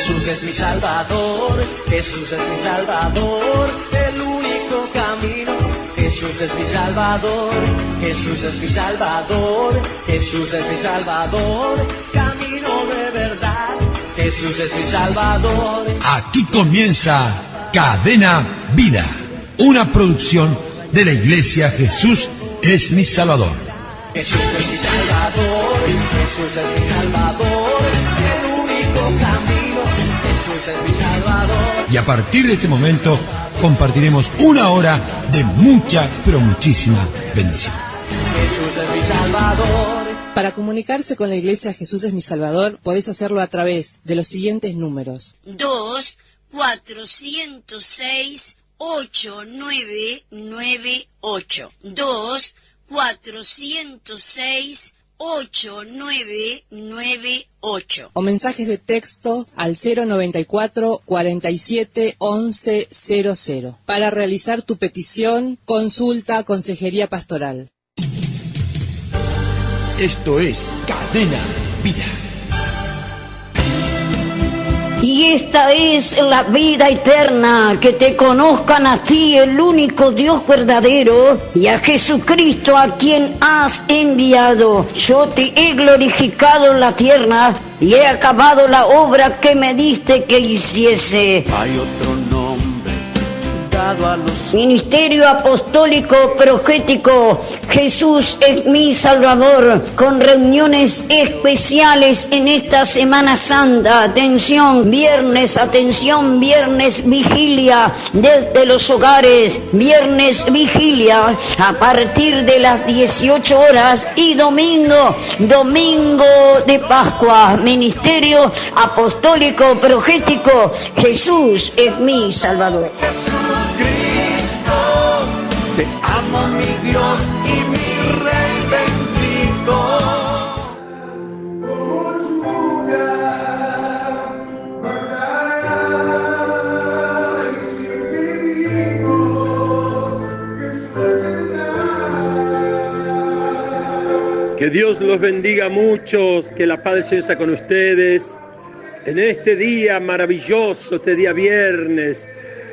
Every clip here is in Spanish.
Jesús es mi Salvador, Jesús es mi Salvador, el único camino. Jesús es mi Salvador, Jesús es mi Salvador, Jesús es mi Salvador, camino de verdad. Jesús es mi Salvador. Aquí comienza Cadena Vida, una producción de la Iglesia Jesús es mi Salvador. Jesús es mi Salvador, Jesús es mi Salvador, el único camino. Jesús es mi Salvador. Y a partir de este momento compartiremos una hora de mucha, pero muchísima bendición. Jesús es mi Salvador. Para comunicarse con la Iglesia Jesús es mi Salvador, podés hacerlo a través de los siguientes números. 2-406-8998. 2-406-8998. O mensajes de texto al 094 47 11 00 para realizar tu petición, consulta, consejería pastoral. Esto es Cadena Vida. Y esta es la vida eterna, que te conozcan a ti, el único Dios verdadero, y a Jesucristo a quien has enviado. Yo te he glorificado en la tierra y he acabado la obra que me diste que hiciese. Hay otro nombre dado a los Ministerio Apostólico Profético Jesús es mi Salvador, con reuniones especiales en esta Semana Santa. Atención, viernes vigilia desde los hogares, viernes vigilia a partir de las 18 horas y domingo de Pascua. Ministerio Apostólico Profético Jesús es mi Salvador. Te amo, mi Dios y mi Rey bendito. Que Dios los bendiga a muchos, que la paz del Señor sea con ustedes en este día maravilloso, este día viernes.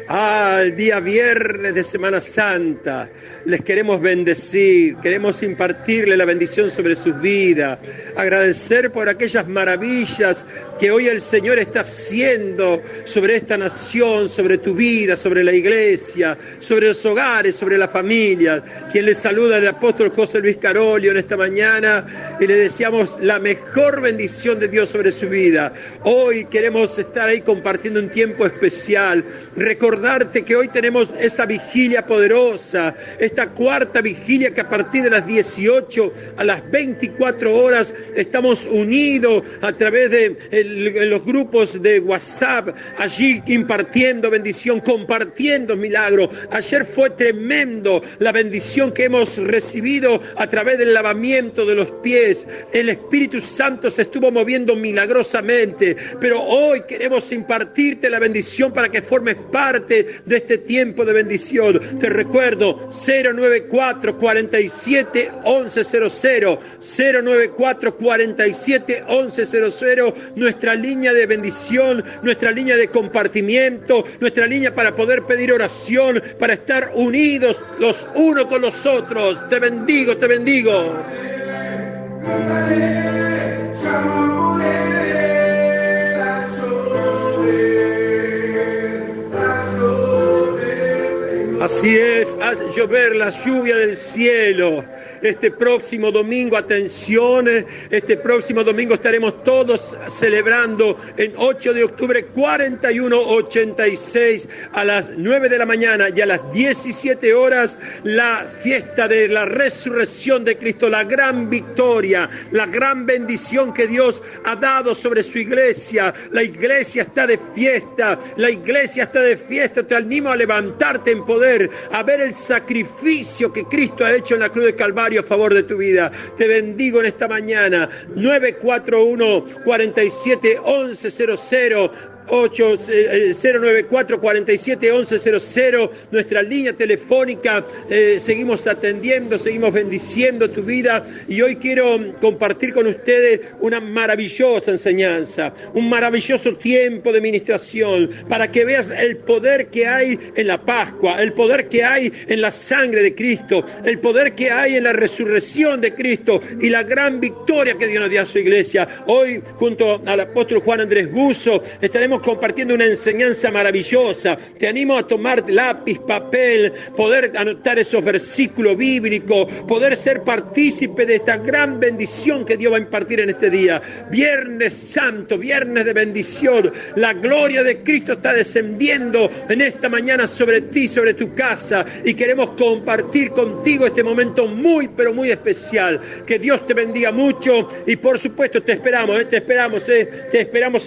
El día viernes de Semana Santa, les queremos bendecir, queremos impartirle la bendición sobre sus vidas, agradecer por aquellas maravillas que hoy el Señor está haciendo sobre esta nación, sobre tu vida, sobre la iglesia, sobre los hogares, sobre la familia. Quien les saluda el apóstol José Luis Carolio en esta mañana y le deseamos la mejor bendición de Dios sobre su vida. Hoy queremos estar ahí compartiendo un tiempo especial, recordarte que hoy tenemos esa vigilia poderosa, esta cuarta vigilia que a partir de las 18 a las 24 horas estamos unidos a través de los grupos de WhatsApp, allí impartiendo bendición, compartiendo milagros. Ayer fue tremendo la bendición que hemos recibido a través del lavamiento de los pies. El Espíritu Santo se estuvo moviendo milagrosamente, pero hoy queremos impartirte la bendición para que formes parte de este tiempo de bendición. Te recuerdo 094 47 11 00, 094 47 11 00, nuestra línea de bendición, nuestra línea de compartimiento, nuestra línea para poder pedir oración, para estar unidos los unos con los otros. Te bendigo, te bendigo. Así es, haz llover la lluvia del cielo. Este próximo domingo, atención, este próximo domingo estaremos todos celebrando en 8 de octubre 4186 a las 9 de la mañana y a las 17 horas la fiesta de la resurrección de Cristo, la gran victoria, la gran bendición que Dios ha dado sobre su iglesia. La iglesia está de fiesta, la iglesia está de fiesta. Te animo a levantarte en poder, a ver el sacrificio que Cristo ha hecho en la cruz de Calvario a favor de tu vida. Te bendigo en esta mañana. 941 47 11 00. 094-47-1100, nuestra línea telefónica. Seguimos atendiendo, seguimos bendiciendo tu vida, y hoy quiero compartir con ustedes una maravillosa enseñanza, un maravilloso tiempo de ministración, para que veas el poder que hay en la Pascua, el poder que hay en la sangre de Cristo, el poder que hay en la resurrección de Cristo y la gran victoria que Dios nos dio a su iglesia. Hoy, junto al apóstol Juan Andrés Buzo, estaremos compartiendo una enseñanza maravillosa. Te animo a tomar lápiz, papel, poder anotar esos versículos bíblicos, poder ser partícipe de esta gran bendición que Dios va a impartir en este día. Viernes Santo, viernes de bendición. La gloria de Cristo está descendiendo en esta mañana sobre ti, sobre tu casa, y queremos compartir contigo este momento muy, pero muy especial. Que Dios te bendiga mucho, y por supuesto te esperamos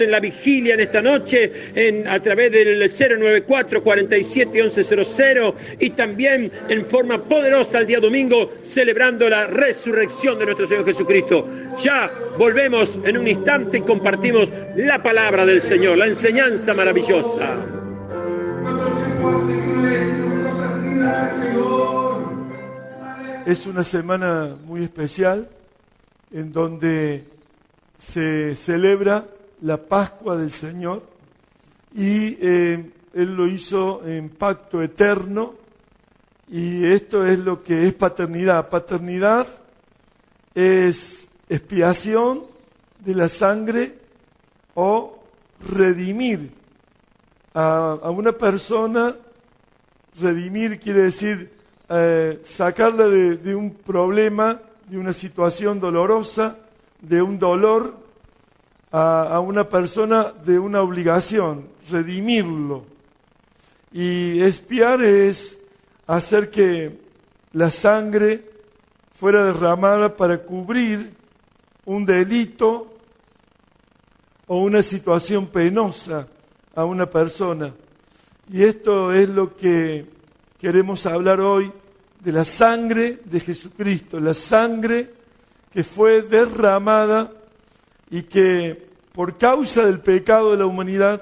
en la vigilia en esta noche, a través del 094-47-1100, y también en forma poderosa el día domingo, celebrando la resurrección de nuestro Señor Jesucristo. Ya volvemos en un instante y compartimos la palabra del Señor, la enseñanza maravillosa. Es una semana muy especial en donde se celebra la Pascua del Señor, y Él lo hizo en pacto eterno, y esto es lo que es paternidad. Paternidad es expiación de la sangre o redimir a una persona. Redimir quiere decir sacarla de un problema, de una situación dolorosa, de un dolor, a una persona de una obligación, redimirlo. Y expiar es hacer que la sangre fuera derramada para cubrir un delito o una situación penosa a una persona. Y esto es lo que queremos hablar hoy, de la sangre de Jesucristo, la sangre que fue derramada y que por causa del pecado de la humanidad,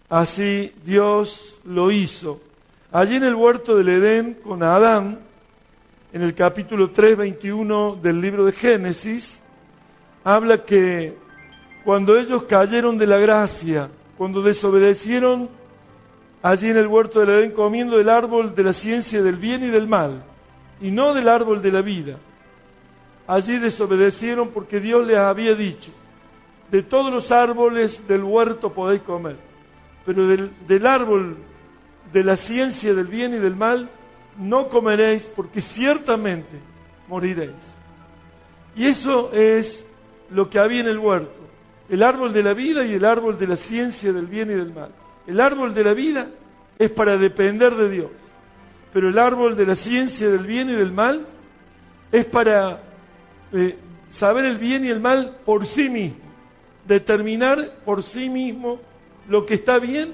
así Dios lo hizo. Allí en el huerto del Edén con Adán, en el capítulo 3, 21 del libro de Génesis, habla que cuando ellos cayeron de la gracia, cuando desobedecieron allí en el huerto del Edén, comiendo del árbol de la ciencia del bien y del mal, y no del árbol de la vida, allí desobedecieron porque Dios les había dicho: de todos los árboles del huerto podéis comer, pero del árbol de la ciencia del bien y del mal no comeréis, porque ciertamente moriréis. Y eso es lo que había en el huerto: el árbol de la vida y el árbol de la ciencia del bien y del mal. El árbol de la vida es para depender de Dios, pero el árbol de la ciencia del bien y del mal es para saber el bien y el mal por sí mismo, determinar por sí mismo lo que está bien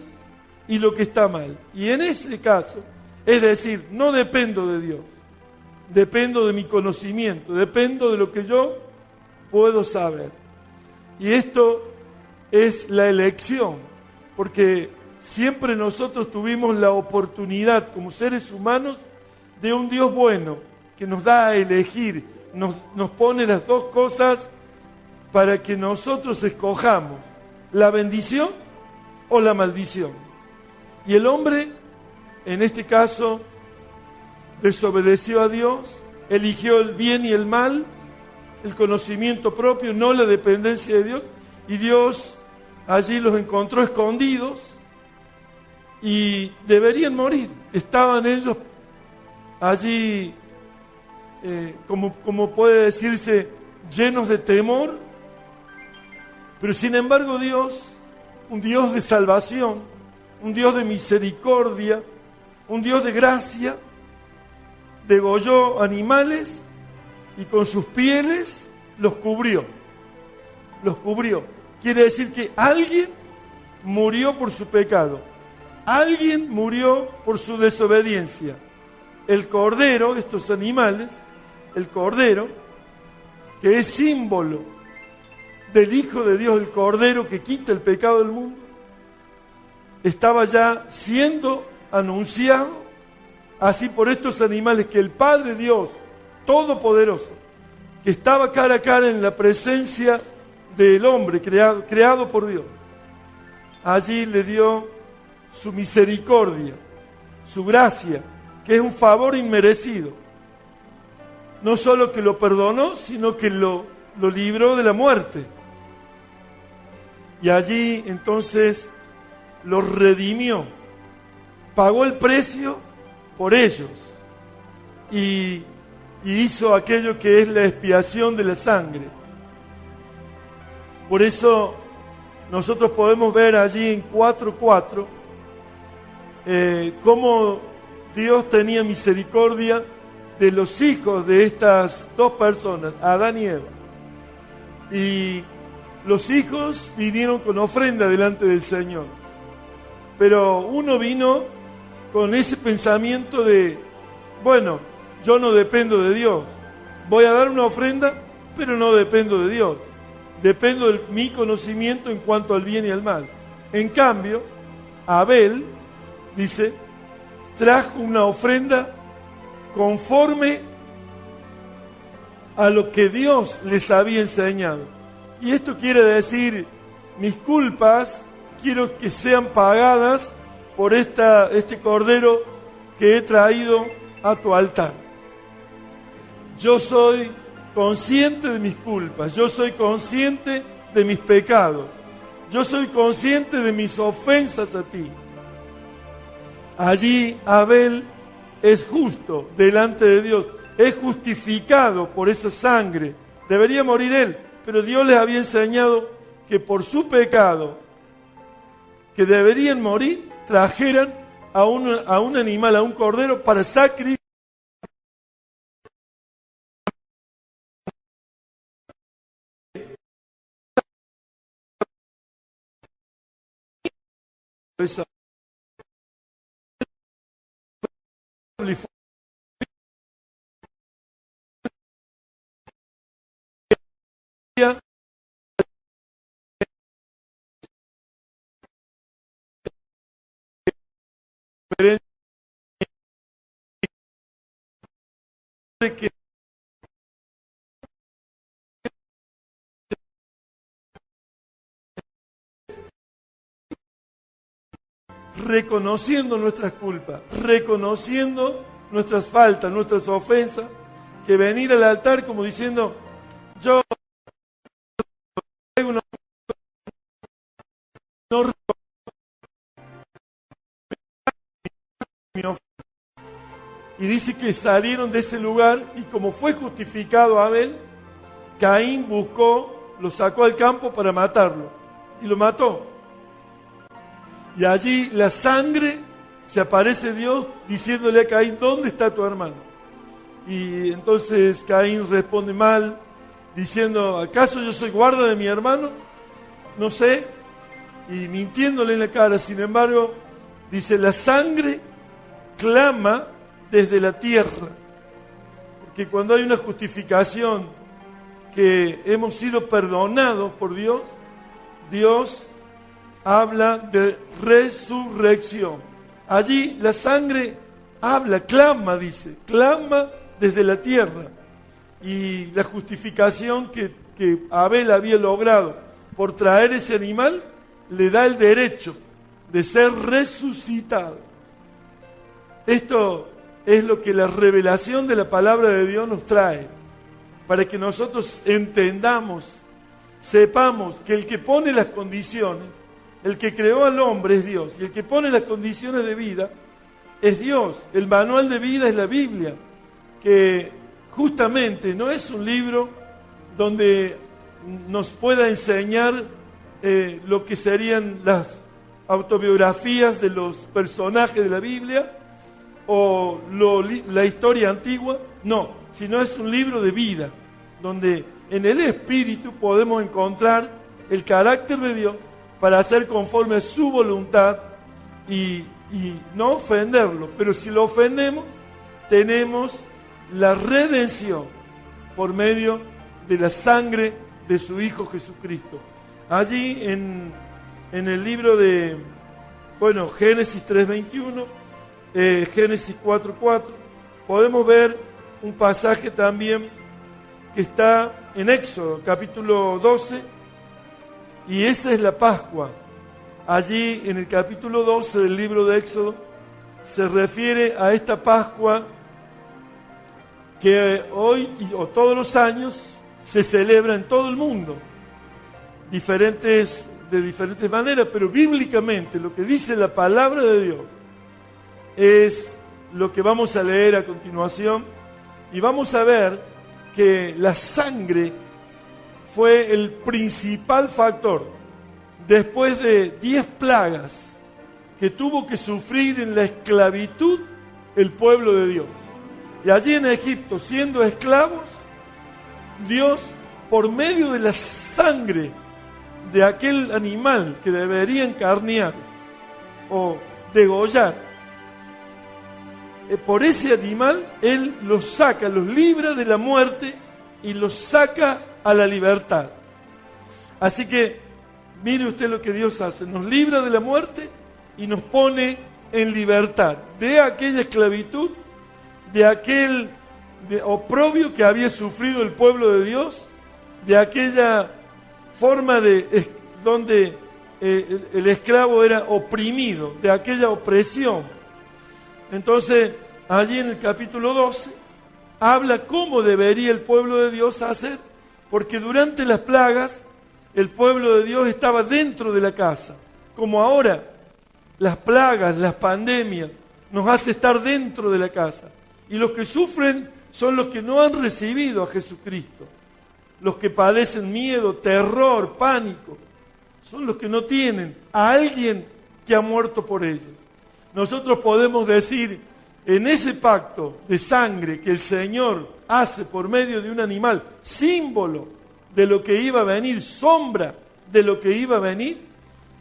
y lo que está mal. Y en ese caso, es decir, no dependo de Dios, dependo de mi conocimiento, dependo de lo que yo puedo saber. Y esto es la elección, porque siempre nosotros tuvimos la oportunidad como seres humanos de un Dios bueno que nos da a elegir, nos pone las dos cosas para que nosotros escojamos la bendición o la maldición. Y el hombre, en este caso, desobedeció a Dios, eligió el bien y el mal, el conocimiento propio, no la dependencia de Dios, y Dios allí los encontró escondidos y deberían morir. Estaban ellos allí, como puede decirse, llenos de temor, pero sin embargo Dios, un Dios de salvación, un Dios de misericordia, un Dios de gracia, degolló animales y con sus pieles los cubrió. Los cubrió. Quiere decir que alguien murió por su pecado. Alguien murió por su desobediencia. El cordero, estos animales, el cordero, que es símbolo del Hijo de Dios, el cordero que quita el pecado del mundo, estaba ya siendo anunciado, así por estos animales, que el Padre Dios Todopoderoso, que estaba cara a cara en la presencia del hombre creado por Dios, allí le dio su misericordia, su gracia, que es un favor inmerecido. No solo que lo perdonó, sino que lo libró de la muerte. Y allí entonces los redimió, pagó el precio por ellos y hizo aquello que es la expiación de la sangre. Por eso nosotros podemos ver allí en 4:4 cómo Dios tenía misericordia de los hijos de estas dos personas, Adán y Eva. Y los hijos vinieron con ofrenda delante del Señor. Pero uno vino con ese pensamiento de, bueno, yo no dependo de Dios. Voy a dar una ofrenda, pero no dependo de Dios. Dependo de mi conocimiento en cuanto al bien y al mal. En cambio, Abel, dice, trajo una ofrenda conforme a lo que Dios les había enseñado. Y esto quiere decir, mis culpas quiero que sean pagadas por este cordero que he traído a tu altar. Yo soy consciente de mis culpas, yo soy consciente de mis pecados, yo soy consciente de mis ofensas a ti. Allí Abel es justo delante de Dios, es justificado por esa sangre. Debería morir él, pero Dios les había enseñado que por su pecado, que deberían morir, trajeran a un animal, a un cordero, para sacrificar. Que reconociendo nuestras culpas, reconociendo nuestras faltas, nuestras ofensas, que venir al altar como diciendo, yo no mi ofensa. Y dice que salieron de ese lugar y como fue justificado Abel, Caín lo sacó al campo para matarlo y lo mató. Y allí la sangre, se aparece Dios diciéndole a Caín, ¿dónde está tu hermano? Y entonces Caín responde mal, diciendo, ¿acaso yo soy guarda de mi hermano? No sé, y mintiéndole en la cara. Sin embargo, dice, la sangre clama desde la tierra, porque cuando hay una justificación, que hemos sido perdonados por Dios, Dios habla de resurrección. Allí la sangre habla, clama, dice, clama desde la tierra. Y la justificación que Abel había logrado por traer ese animal, le da el derecho de ser resucitado. Esto es lo que la revelación de la palabra de Dios nos trae, para que nosotros entendamos, sepamos que el que pone las condiciones, el que creó al hombre es Dios, y el que pone las condiciones de vida es Dios. El manual de vida es la Biblia, que justamente no es un libro donde nos pueda enseñar lo que serían las autobiografías de los personajes de la Biblia o la historia antigua, no, sino es un libro de vida, donde en el Espíritu podemos encontrar el carácter de Dios para hacer conforme a su voluntad y no ofenderlo. Pero si lo ofendemos, tenemos la redención por medio de la sangre de su Hijo Jesucristo. Allí en el libro de bueno, Génesis 3:21, Génesis 4:4. Podemos ver un pasaje también que está en Éxodo, capítulo 12, y esa es la Pascua. Allí en el capítulo 12 del libro de Éxodo se refiere a esta Pascua que hoy o todos los años se celebra en todo el mundo, de diferentes maneras, pero bíblicamente lo que dice la palabra de Dios es lo que vamos a leer a continuación, y vamos a ver que la sangre fue el principal factor después de 10 plagas que tuvo que sufrir en la esclavitud el pueblo de Dios. Y allí en Egipto, siendo esclavos, Dios, por medio de la sangre de aquel animal que debería encarnear o degollar, por ese animal, Él los saca, los libra de la muerte y los saca a la libertad. Así que, mire usted lo que Dios hace, nos libra de la muerte y nos pone en libertad de aquella esclavitud, de aquel oprobio que había sufrido el pueblo de Dios, de aquella forma donde el esclavo era oprimido, de aquella opresión. Entonces, allí en el capítulo 12, habla cómo debería el pueblo de Dios hacer, porque durante las plagas, el pueblo de Dios estaba dentro de la casa, como ahora las plagas, las pandemias, nos hace estar dentro de la casa. Y los que sufren son los que no han recibido a Jesucristo, los que padecen miedo, terror, pánico, son los que no tienen a alguien que ha muerto por ellos. Nosotros podemos decir, en ese pacto de sangre que el Señor hace por medio de un animal, símbolo de lo que iba a venir, sombra de lo que iba a venir,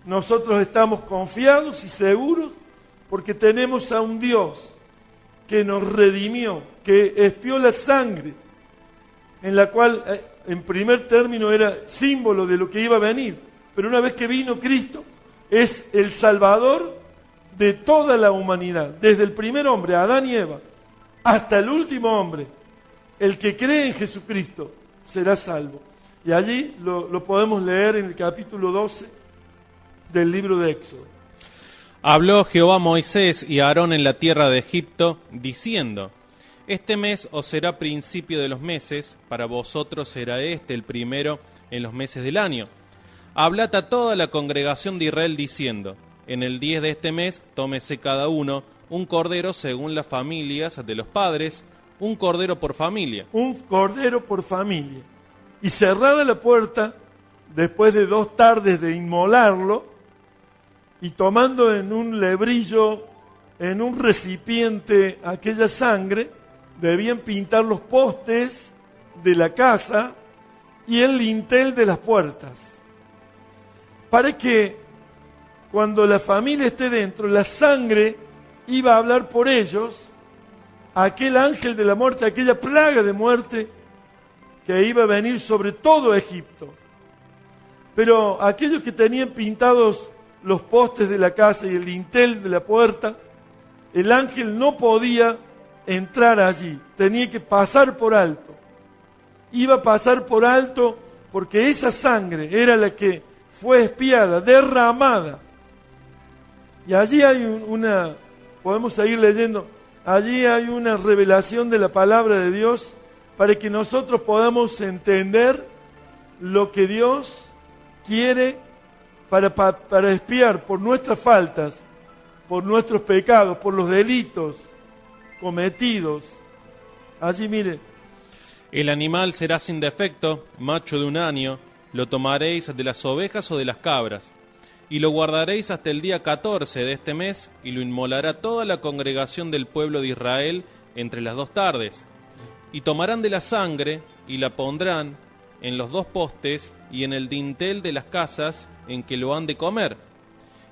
nosotros estamos confiados y seguros porque tenemos a un Dios que nos redimió, que expió la sangre, en la cual en primer término era símbolo de lo que iba a venir, pero una vez que vino Cristo, es el Salvador de toda la humanidad, desde el primer hombre, Adán y Eva, hasta el último hombre. El que cree en Jesucristo será salvo. Y allí lo podemos leer en el capítulo 12 del libro de Éxodo. Habló Jehová a Moisés y a Aarón en la tierra de Egipto, diciendo: Este mes os será principio de los meses, para vosotros será este el primero en los meses del año. Hablad a toda la congregación de Israel diciendo: En el 10 de este mes tómese cada uno un cordero según las familias de los padres, un cordero por familia. Un cordero por familia. Y cerrada la puerta, después de 2 tardes de inmolarlo, y tomando en un lebrillo, en un recipiente, aquella sangre, debían pintar los postes de la casa y el lintel de las puertas, para que cuando la familia esté dentro, la sangre iba a hablar por ellos, aquel ángel de la muerte, aquella plaga de muerte que iba a venir sobre todo Egipto. Pero aquellos que tenían pintados los postes de la casa y el lintel de la puerta, el ángel no podía entrar allí, tenía que pasar por alto. Iba a pasar por alto porque esa sangre era la que fue expiada, derramada. Y allí hay podemos seguir leyendo, allí hay una revelación de la palabra de Dios para que nosotros podamos entender lo que Dios quiere para expiar por nuestras faltas, por nuestros pecados, por los delitos cometidos. Allí mire. El animal será sin defecto, macho de 1 año, lo tomaréis de las ovejas o de las cabras, y lo guardaréis hasta el día 14 de este mes, y lo inmolará toda la congregación del pueblo de Israel entre las 2 tardes. Y tomarán de la sangre, y la pondrán en los 2 postes, y en el dintel de las casas en que lo han de comer.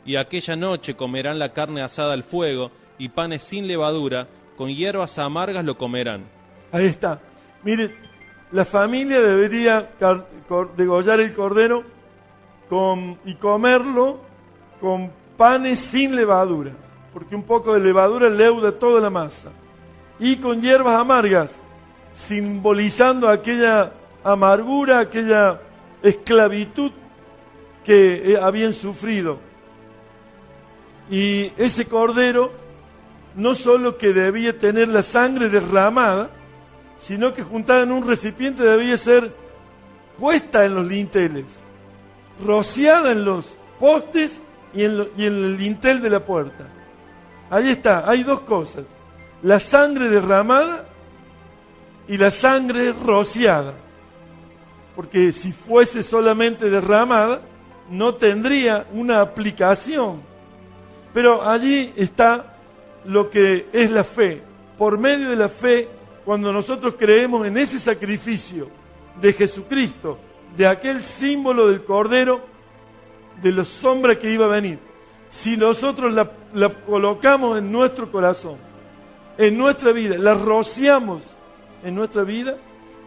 Y aquella noche comerán la carne asada al fuego, y panes sin levadura, con hierbas amargas lo comerán. Ahí está. Mire, la familia debería degollar el cordero y comerlo con panes sin levadura, porque un poco de levadura leuda toda la masa, y con hierbas amargas, simbolizando aquella amargura, aquella esclavitud que habían sufrido. Y ese cordero no solo que debía tener la sangre derramada, sino que juntada en un recipiente debía ser puesta en los linteles, rociada en los postes y en el lintel de la puerta. Ahí está, hay dos cosas: la sangre derramada y la sangre rociada. Porque si fuese solamente derramada, no tendría una aplicación. Pero allí está lo que es la fe. Por medio de la fe, cuando nosotros creemos en ese sacrificio de Jesucristo, de aquel símbolo del Cordero, de la sombra que iba a venir, si nosotros la colocamos en nuestro corazón, en nuestra vida, la rociamos en nuestra vida,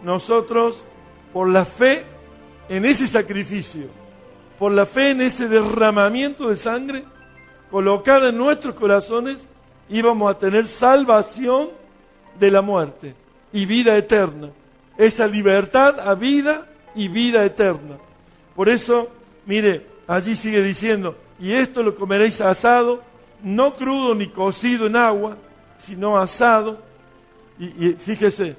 nosotros, por la fe en ese sacrificio, por la fe en ese derramamiento de sangre colocada en nuestros corazones, íbamos a tener salvación de la muerte y vida eterna. Esa libertad a vida y vida eterna. Por eso, mire, allí sigue diciendo: y esto lo comeréis asado, no crudo ni cocido en agua, sino asado. Y fíjese: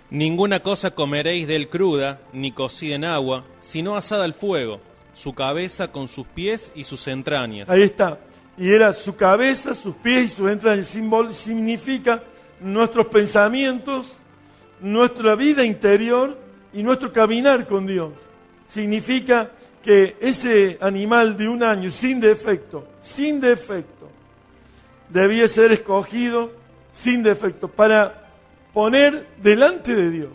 ninguna cosa comeréis de él cruda, ni cocida en agua, sino asada al fuego, su cabeza con sus pies y sus entrañas. Ahí está. Y era su cabeza, sus pies y sus entrañas. Significa nuestros pensamientos, nuestra vida interior y nuestro caminar con Dios. Significa que ese animal de un año sin defecto, debía ser escogido sin defecto para poner delante de Dios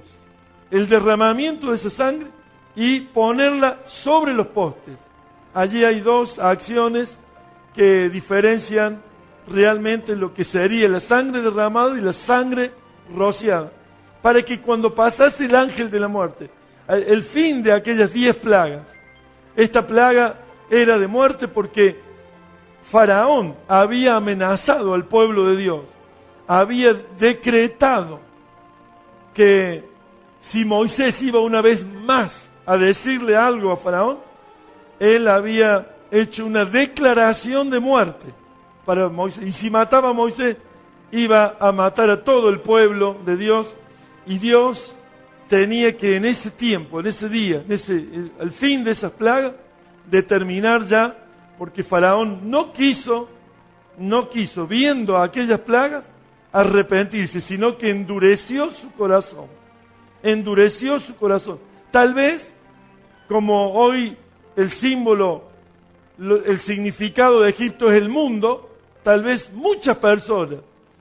el derramamiento de esa sangre y ponerla sobre los postes. Allí hay dos acciones que diferencian realmente lo que sería la sangre derramada y la sangre rociada, para que cuando pasase el ángel de la muerte, el fin de aquellas 10 plagas, esta plaga era de muerte porque Faraón había amenazado al pueblo de Dios, había decretado que si Moisés iba una vez más a decirle algo a Faraón, él había hecho una declaración de muerte para Moisés. Y si mataba a Moisés, iba a matar a todo el pueblo de Dios. Y Dios tenía que en ese tiempo, en ese día, al fin de esas plagas, determinar ya, porque Faraón no quiso, viendo aquellas plagas, arrepentirse, sino que endureció su corazón. Tal vez, como hoy el símbolo, el significado de Egipto es el mundo, tal vez muchas personas,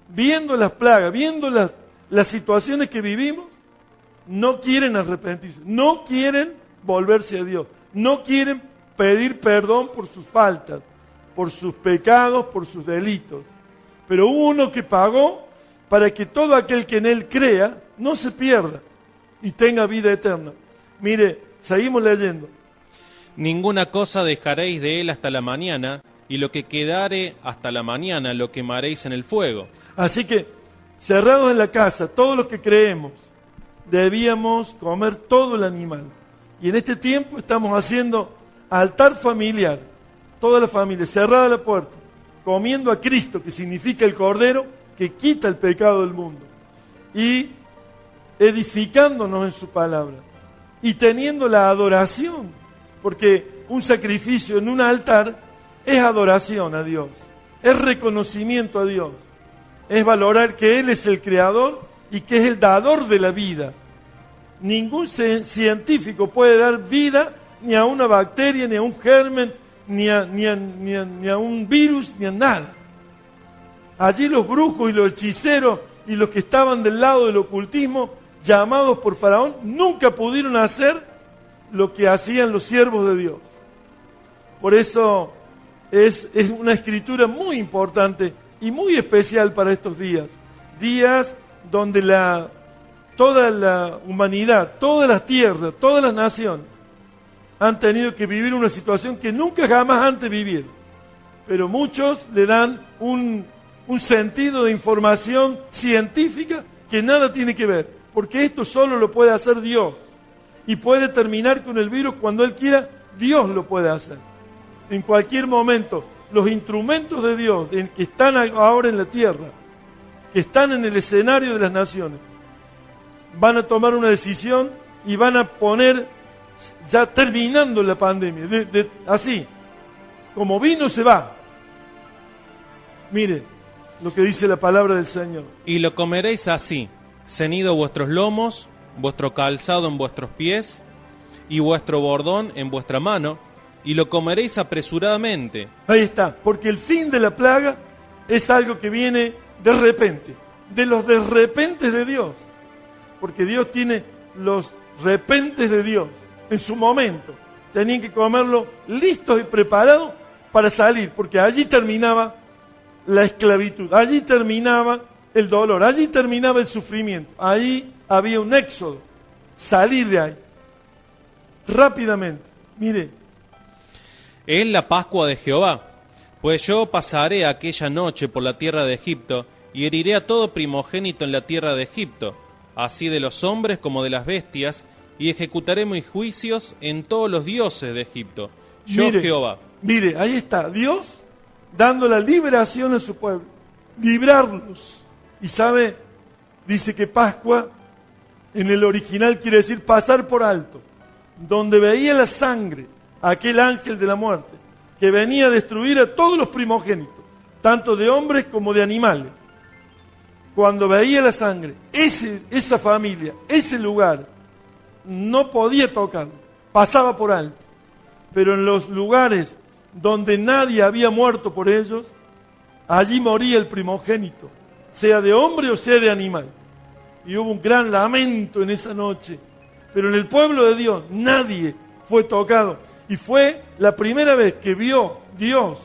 viendo las plagas, viendo las situaciones que vivimos, no quieren arrepentirse, no quieren volverse a Dios, no quieren pedir perdón por sus faltas, por sus pecados, por sus delitos. Pero hubo uno que pagó para que todo aquel que en él crea no se pierda y tenga vida eterna. Mire, seguimos leyendo. Ninguna cosa dejaréis de él hasta la mañana, y lo que quedare hasta la mañana lo quemaréis en el fuego. Así que, cerrados en la casa, todos los que creemos, debíamos comer todo el animal. Y en este tiempo estamos haciendo altar familiar, toda la familia, cerrada la puerta, comiendo a Cristo, que significa el Cordero, que quita el pecado del mundo. Y edificándonos en su palabra. Y teniendo la adoración. Porque un sacrificio en un altar es adoración a Dios, es reconocimiento a Dios, es valorar que Él es el creador y que es el dador de la vida. Ningún científico puede dar vida ni a una bacteria, ni a un germen, ni a un virus, ni a nada. Allí los brujos y los hechiceros y los que estaban del lado del ocultismo, llamados por Faraón, nunca pudieron hacer lo que hacían los siervos de Dios. Por eso es una escritura muy importante y muy especial para estos días. Días donde toda la humanidad, todas las tierras, todas las naciones han tenido que vivir una situación que nunca jamás antes vivieron. pero muchos le dan un sentido de información científica que nada tiene que ver, porque esto solo lo puede hacer Dios, y puede terminar con el virus cuando Él quiera. Dios lo puede hacer. En cualquier momento, los instrumentos de Dios que están ahora en la tierra, que están en el escenario de las naciones, van a tomar una decisión y van a poner, ya terminando la pandemia, así, como vino se va. Mire lo que dice la palabra del Señor. Y lo comeréis así, ceñido vuestros lomos, vuestro calzado en vuestros pies, y vuestro bordón en vuestra mano, y lo comeréis apresuradamente. Ahí está, porque el fin de la plaga es algo que viene de repente, de los de repentes de Dios, porque Dios tiene los repentes de Dios en su momento. Tenían que comerlo listos y preparados para salir, porque allí terminaba la esclavitud, allí terminaba el dolor, allí terminaba el sufrimiento, allí había un éxodo, salir de ahí rápidamente. Mire, Es la Pascua de Jehová, pues yo pasaré aquella noche por la tierra de Egipto, y heriré a todo primogénito en la tierra de Egipto, así de los hombres como de las bestias, y ejecutaré mis juicios en todos los dioses de Egipto. Yo, mire, Jehová. Mire, ahí está, Dios dando la liberación a su pueblo, librarlos. Y sabe, dice que Pascua en el original quiere decir pasar por alto, donde veía la sangre, aquel ángel de la muerte, que venía a destruir a todos los primogénitos, tanto de hombres como de animales. Cuando veía la sangre, esa familia, ese lugar, no podía tocarlo, pasaba por alto. Pero en los lugares donde nadie había muerto por ellos, allí moría el primogénito, sea de hombre o sea de animal. Y hubo un gran lamento en esa noche. Pero en el pueblo de Dios nadie fue tocado. Y fue la primera vez que vio Dios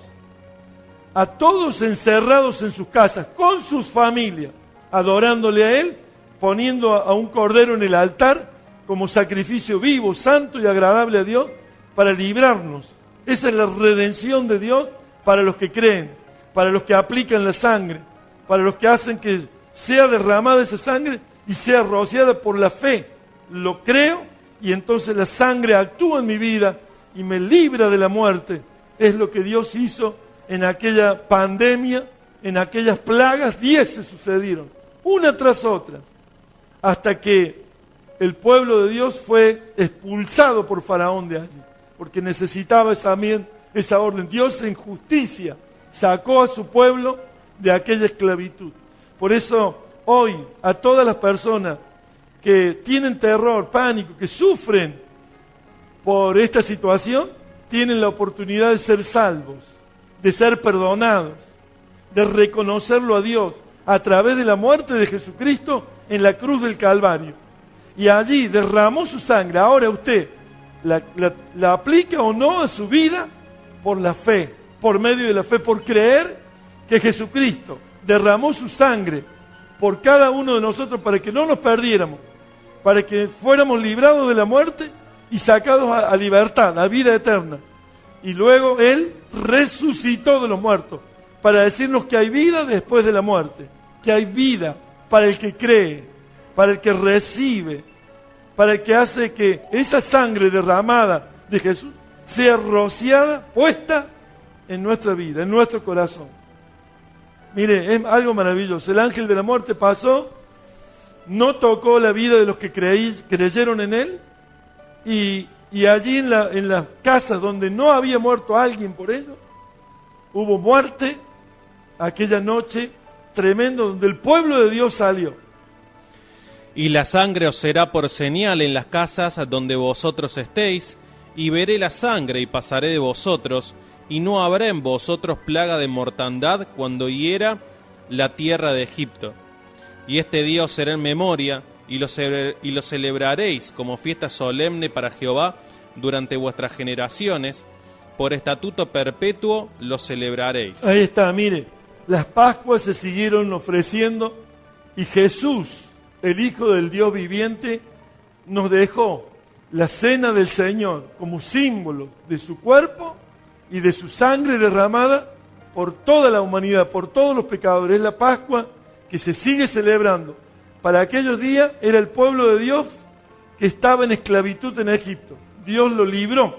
a todos encerrados en sus casas, con sus familias, adorándole a Él, poniendo a un cordero en el altar como sacrificio vivo, santo y agradable a Dios, para librarnos. Esa es la redención de Dios para los que creen, para los que aplican la sangre, para los que hacen que sea derramada esa sangre y sea rociada por la fe. Lo creo y entonces la sangre actúa en mi vida y me libra de la muerte. Es lo que Dios hizo en aquella pandemia, en aquellas plagas. 10 se sucedieron, una tras otra, hasta que el pueblo de Dios fue expulsado por Faraón de allí, porque necesitaba también esa orden. Dios en justicia sacó a su pueblo de aquella esclavitud. Por eso hoy a todas las personas que tienen terror, pánico, que sufren por esta situación, tienen la oportunidad de ser salvos, de ser perdonados, de reconocerlo a Dios a través de la muerte de Jesucristo en la cruz del Calvario. Y allí derramó su sangre. Ahora usted la aplica o no a su vida por la fe, por medio de la fe, por creer que Jesucristo derramó su sangre por cada uno de nosotros para que no nos perdiéramos, para que fuéramos librados de la muerte y sacados a libertad, a vida eterna. Y luego Él resucitó de los muertos para decirnos que hay vida después de la muerte, que hay vida para el que cree, para el que recibe, para el que hace que esa sangre derramada de Jesús sea rociada, puesta en nuestra vida, en nuestro corazón. Mire, es algo maravilloso. El ángel de la muerte pasó, no tocó la vida de los que creyeron en Él, y allí en las casas donde no había muerto alguien por ello, hubo muerte aquella noche tremenda donde el pueblo de Dios salió. Y la sangre os será por señal en las casas donde vosotros estéis, y veré la sangre y pasaré de vosotros, y no habrá en vosotros plaga de mortandad cuando hiera la tierra de Egipto. Y este día os será en memoria, y lo celebraréis como fiesta solemne para Jehová durante vuestras generaciones, por estatuto perpetuo lo celebraréis. Ahí está, mire, las Pascuas se siguieron ofreciendo y Jesús, el Hijo del Dios viviente, nos dejó la cena del Señor como símbolo de su cuerpo y de su sangre derramada por toda la humanidad, por todos los pecadores. Es la Pascua que se sigue celebrando. Para aquellos días era el pueblo de Dios que estaba en esclavitud en Egipto. Dios lo libró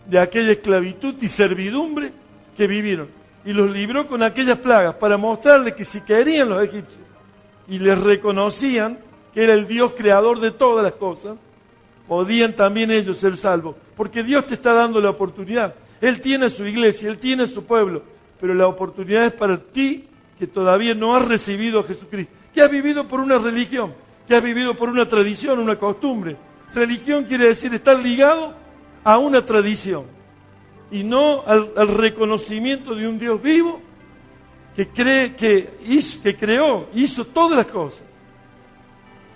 de aquella esclavitud y servidumbre que vivieron. Y los libró con aquellas plagas para mostrarles que si querían los egipcios y les reconocían que era el Dios creador de todas las cosas, podían también ellos ser salvos. Porque Dios te está dando la oportunidad. Él tiene su iglesia, Él tiene su pueblo, pero la oportunidad es para ti que todavía no has recibido a Jesucristo, que has vivido por una religión, que has vivido por una tradición, una costumbre. Religión quiere decir estar ligado a una tradición y no al reconocimiento de un Dios vivo que hizo todas las cosas,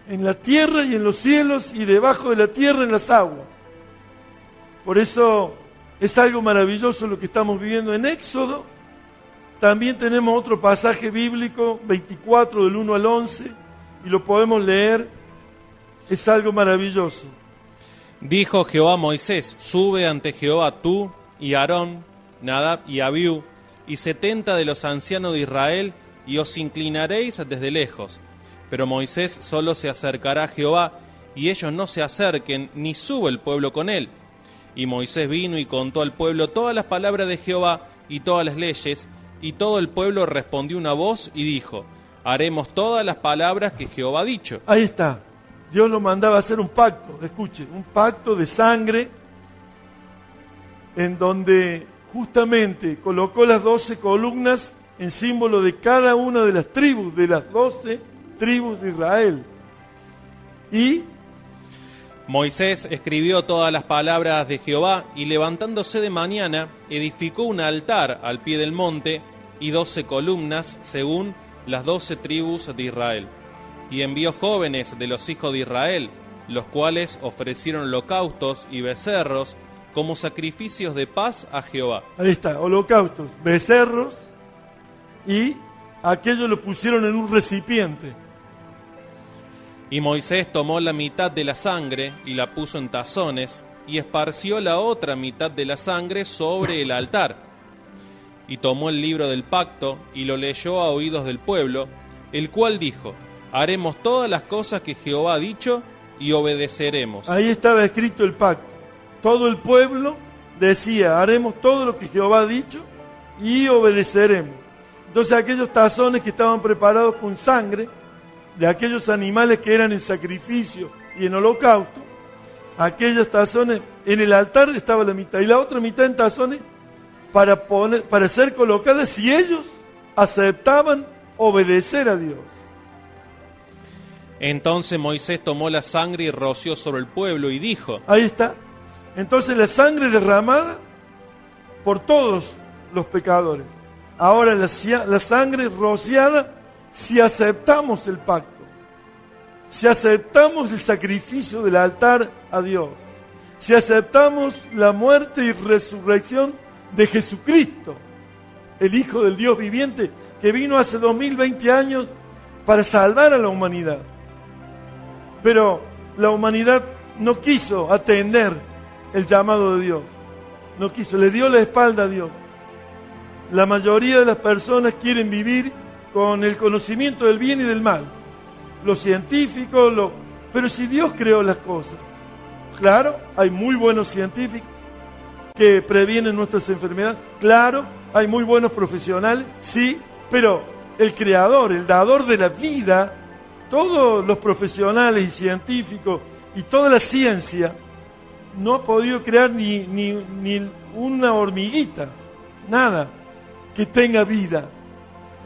en la tierra y en los cielos y debajo de la tierra en las aguas. Por eso es algo maravilloso lo que estamos viviendo en Éxodo. También tenemos otro pasaje bíblico, 24 del 1 al 11, y lo podemos leer. Es algo maravilloso. Dijo Jehová a Moisés: sube ante Jehová tú y Aarón, Nadab y Abiú, y 70 de los ancianos de Israel, y os inclinaréis desde lejos. Pero Moisés solo se acercará a Jehová, y ellos no se acerquen, ni sube el pueblo con él. Y Moisés vino y contó al pueblo todas las palabras de Jehová y todas las leyes, y todo el pueblo respondió una voz y dijo: haremos todas las palabras que Jehová ha dicho. Ahí está. Dios lo mandaba a hacer un pacto, escuche, un pacto de sangre, en donde justamente colocó las 12 columnas en símbolo de cada una de las tribus, de las 12 tribus de Israel. Y Moisés escribió todas las palabras de Jehová, y levantándose de mañana, edificó un altar al pie del monte, y 12 columnas, según las 12 tribus de Israel. Y envió jóvenes de los hijos de Israel, los cuales ofrecieron holocaustos y becerros como sacrificios de paz a Jehová. Ahí está, holocaustos, becerros, y aquello lo pusieron en un recipiente. Y Moisés tomó la mitad de la sangre y la puso en tazones, y esparció la otra mitad de la sangre sobre el altar. Y tomó el libro del pacto y lo leyó a oídos del pueblo, el cual dijo: haremos todas las cosas que Jehová ha dicho y obedeceremos. Ahí estaba escrito el pacto. Todo el pueblo decía: haremos todo lo que Jehová ha dicho y obedeceremos. Entonces aquellos tazones que estaban preparados con sangre de aquellos animales que eran en sacrificio y en holocausto, aquellos tazones, en el altar estaba la mitad y la otra mitad en tazones para ser colocadas si ellos aceptaban obedecer a Dios. Entonces Moisés tomó la sangre y roció sobre el pueblo y dijo: ahí está. Entonces la sangre derramada por todos los pecadores. Ahora la sangre rociada si aceptamos el pacto, si aceptamos el sacrificio del altar a Dios, si aceptamos la muerte y resurrección de Jesucristo, el Hijo del Dios viviente, que vino hace 2020 años para salvar a la humanidad. Pero la humanidad no quiso atender el llamado de Dios, no quiso, le dio la espalda a Dios. La mayoría de las personas quieren vivir con el conocimiento del bien y del mal, los científicos, pero si Dios creó las cosas, claro, hay muy buenos científicos que previenen nuestras enfermedades, claro, hay muy buenos profesionales, sí, pero el creador, el dador de la vida, todos los profesionales y científicos y toda la ciencia no ha podido crear ni una hormiguita, nada que tenga vida.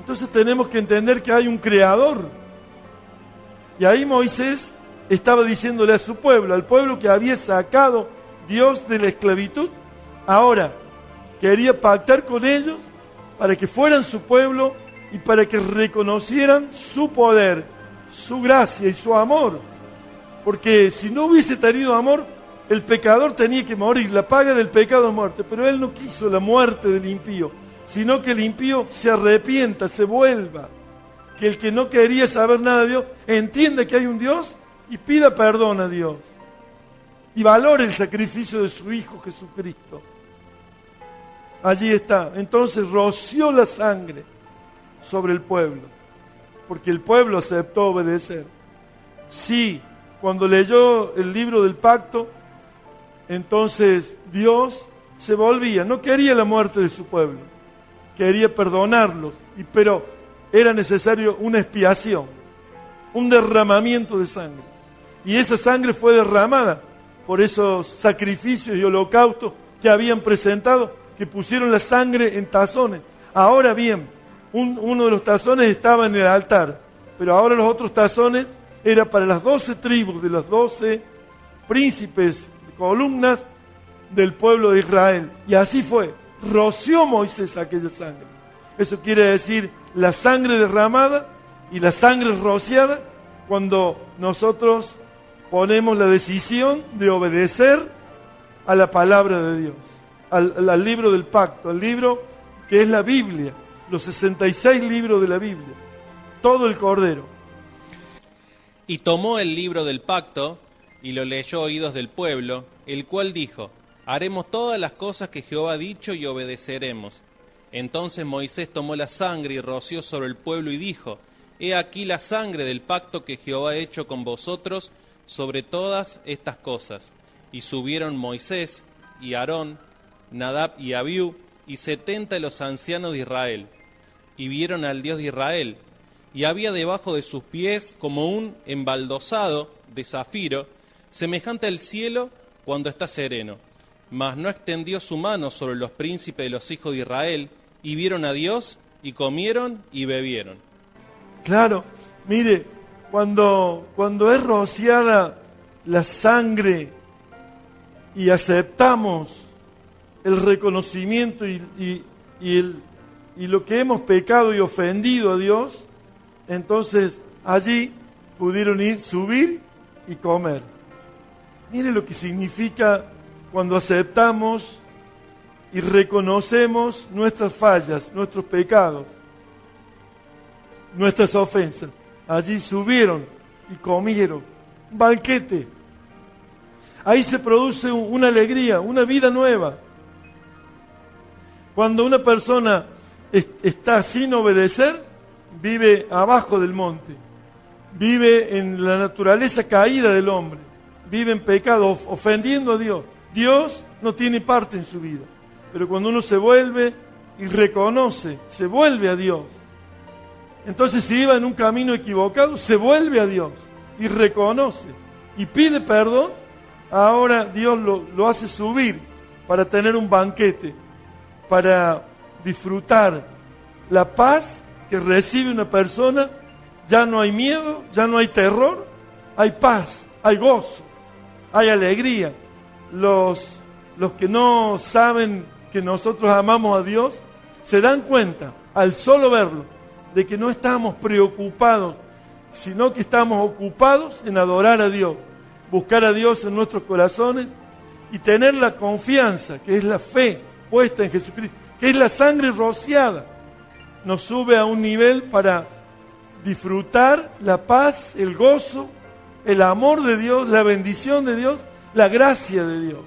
Entonces tenemos que entender que hay un creador. Y ahí Moisés estaba diciéndole a su pueblo, al pueblo que había sacado Dios de la esclavitud, ahora quería pactar con ellos para que fueran su pueblo y para que reconocieran su poder, su gracia y su amor. Porque si no hubiese tenido amor, el pecador tenía que morir, la paga del pecado es muerte. Pero él no quiso la muerte del impío, sino que el impío se arrepienta, se vuelva. Que el que no quería saber nada de Dios, entienda que hay un Dios y pida perdón a Dios. Y valore el sacrificio de su Hijo Jesucristo. Allí está. Entonces roció la sangre sobre el pueblo, porque el pueblo aceptó obedecer. Sí, cuando leyó el libro del pacto, entonces Dios se volvía, no quería la muerte de su pueblo, quería perdonarlos, pero era necesario una expiación, un derramamiento de sangre. Y esa sangre fue derramada por esos sacrificios y holocaustos que habían presentado, que pusieron la sangre en tazones. Ahora bien, uno de los tazones estaba en el altar, pero ahora los otros tazones era para las 12 tribus de las 12 príncipes, columnas del pueblo de Israel. Y así fue, roció Moisés aquella sangre. Eso quiere decir la sangre derramada y la sangre rociada cuando nosotros ponemos la decisión de obedecer a la palabra de Dios, al libro del pacto, al libro que es la Biblia, los 66 libros de la Biblia, todo el Cordero. Y tomó el libro del pacto y lo leyó a oídos del pueblo, el cual dijo: haremos todas las cosas que Jehová ha dicho y obedeceremos. Entonces Moisés tomó la sangre y roció sobre el pueblo y dijo: he aquí la sangre del pacto que Jehová ha hecho con vosotros sobre todas estas cosas. Y subieron Moisés y Aarón, Nadab y Abiú, y 70 de los ancianos de Israel, y vieron al Dios de Israel, y había debajo de sus pies como un embaldosado de zafiro, semejante al cielo cuando está sereno. Mas no extendió su mano sobre los príncipes de los hijos de Israel, y vieron a Dios, y comieron y bebieron. Claro, mire, cuando es rociada la sangre y aceptamos el reconocimiento y lo que hemos pecado y ofendido a Dios, entonces allí pudieron subir y comer. Mire lo que significa cuando aceptamos y reconocemos nuestras fallas, nuestros pecados, nuestras ofensas. Allí subieron y comieron. Un banquete. Ahí se produce una alegría, una vida nueva. Cuando una persona está sin obedecer, vive abajo del monte, vive en la naturaleza caída del hombre, vive en pecado, ofendiendo a Dios. Dios no tiene parte en su vida, pero cuando uno se vuelve y reconoce, se vuelve a Dios. Entonces, si iba en un camino equivocado, se vuelve a Dios y reconoce y pide perdón. Ahora Dios lo hace subir para tener un banquete, para disfrutar la paz que recibe una persona. Ya no hay miedo, ya no hay terror, hay paz, hay gozo, hay alegría. Los que no saben que nosotros amamos a Dios se dan cuenta al solo verlo de que no estamos preocupados, sino que estamos ocupados en adorar a Dios, buscar a Dios en nuestros corazones y tener la confianza, que es la fe puesta en Jesucristo, que es la sangre rociada. Nos sube a un nivel para disfrutar la paz, el gozo, el amor de Dios, la bendición de Dios, la gracia de Dios.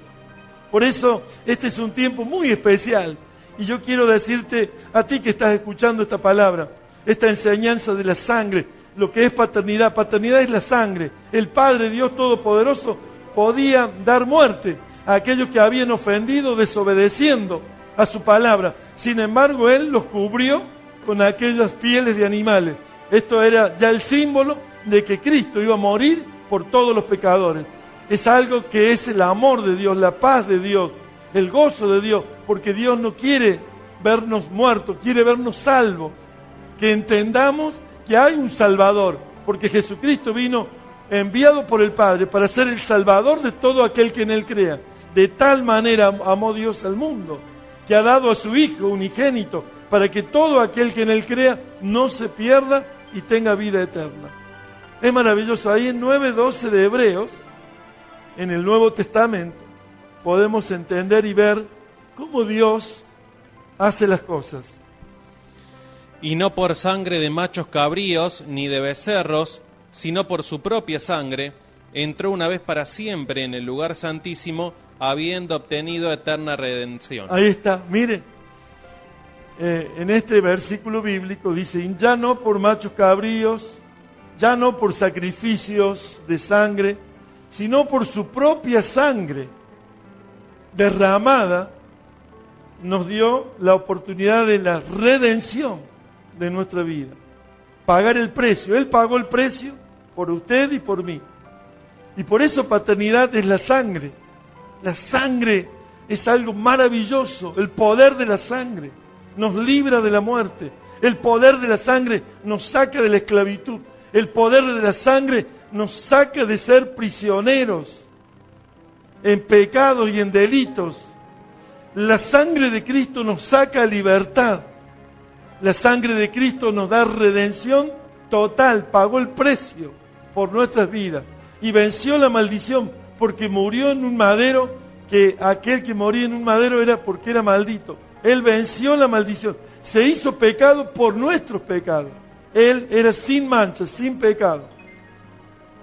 Por eso este es un tiempo muy especial y yo quiero decirte a ti que estás escuchando esta palabra, esta enseñanza de la sangre, lo que es paternidad. Paternidad es la sangre. El Padre Dios Todopoderoso podía dar muerte a aquellos que habían ofendido desobedeciendo a su palabra. Sin embargo, Él los cubrió con aquellas pieles de animales. Esto era ya el símbolo de que Cristo iba a morir por todos los pecadores. Es algo que es el amor de Dios, la paz de Dios, el gozo de Dios, porque Dios no quiere vernos muertos, quiere vernos salvos. Que entendamos que hay un Salvador, porque Jesucristo vino enviado por el Padre para ser el Salvador de todo aquel que en Él crea. De tal manera amó Dios al mundo, que ha dado a su Hijo unigénito, para que todo aquel que en Él crea no se pierda y tenga vida eterna. Es maravilloso. Ahí en 9:12 de Hebreos, en el Nuevo Testamento, podemos entender y ver cómo Dios hace las cosas. Y no por sangre de machos cabríos ni de becerros, sino por su propia sangre, entró una vez para siempre en el lugar santísimo, habiendo obtenido eterna redención. Ahí está, mire, en este versículo bíblico dice, ya no por machos cabríos, ya no por sacrificios de sangre, sino por su propia sangre derramada, nos dio la oportunidad de la redención de nuestra vida. Pagar el precio. Él pagó el precio por usted y por mí. Y por eso paternidad es la sangre. La sangre es algo maravilloso. El poder de la sangre nos libra de la muerte. El poder de la sangre nos saca de la esclavitud. El poder de la sangre nos saca de ser prisioneros en pecados y en delitos. La sangre de Cristo nos saca libertad. La sangre de Cristo nos da redención total. Pagó el precio por nuestras vidas y venció la maldición, porque murió en un madero, que aquel que moría en un madero era porque era maldito. Él venció la maldición. Se hizo pecado por nuestros pecados. Él era sin mancha, sin pecado,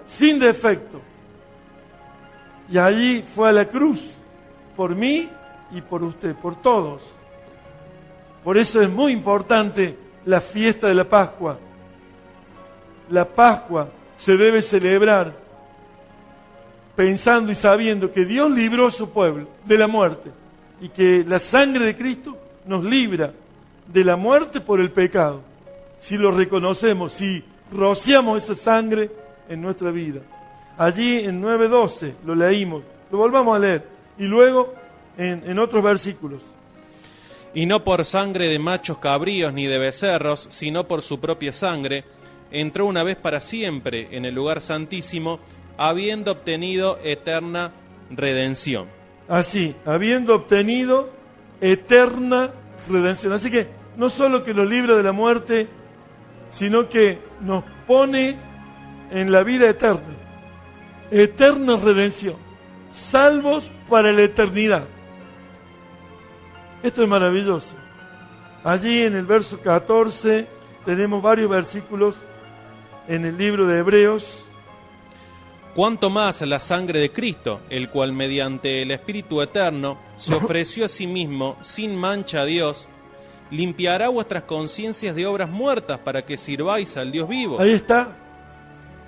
sin defecto. Y allí fue a la cruz, por mí y por usted, por todos. Por eso es muy importante la fiesta de la Pascua. La Pascua se debe celebrar pensando y sabiendo que Dios libró a su pueblo de la muerte y que la sangre de Cristo nos libra de la muerte por el pecado. Si lo reconocemos, si rociamos esa sangre en nuestra vida. Allí en 9:12 lo leímos, lo volvamos a leer, y luego en otros versículos. Y no por sangre de machos cabríos ni de becerros, sino por su propia sangre, entró una vez para siempre en el lugar santísimo, habiendo obtenido eterna redención. Así, habiendo obtenido eterna redención. Así que no solo que nos libra de la muerte, sino que nos pone en la vida eterna. Eterna redención. Salvos para la eternidad. Esto es maravilloso. Allí en el verso 14 tenemos varios versículos en el libro de Hebreos. Cuanto más la sangre de Cristo, el cual mediante el Espíritu Eterno se ofreció a sí mismo sin mancha a Dios, limpiará vuestras conciencias de obras muertas para que sirváis al Dios vivo. Ahí está.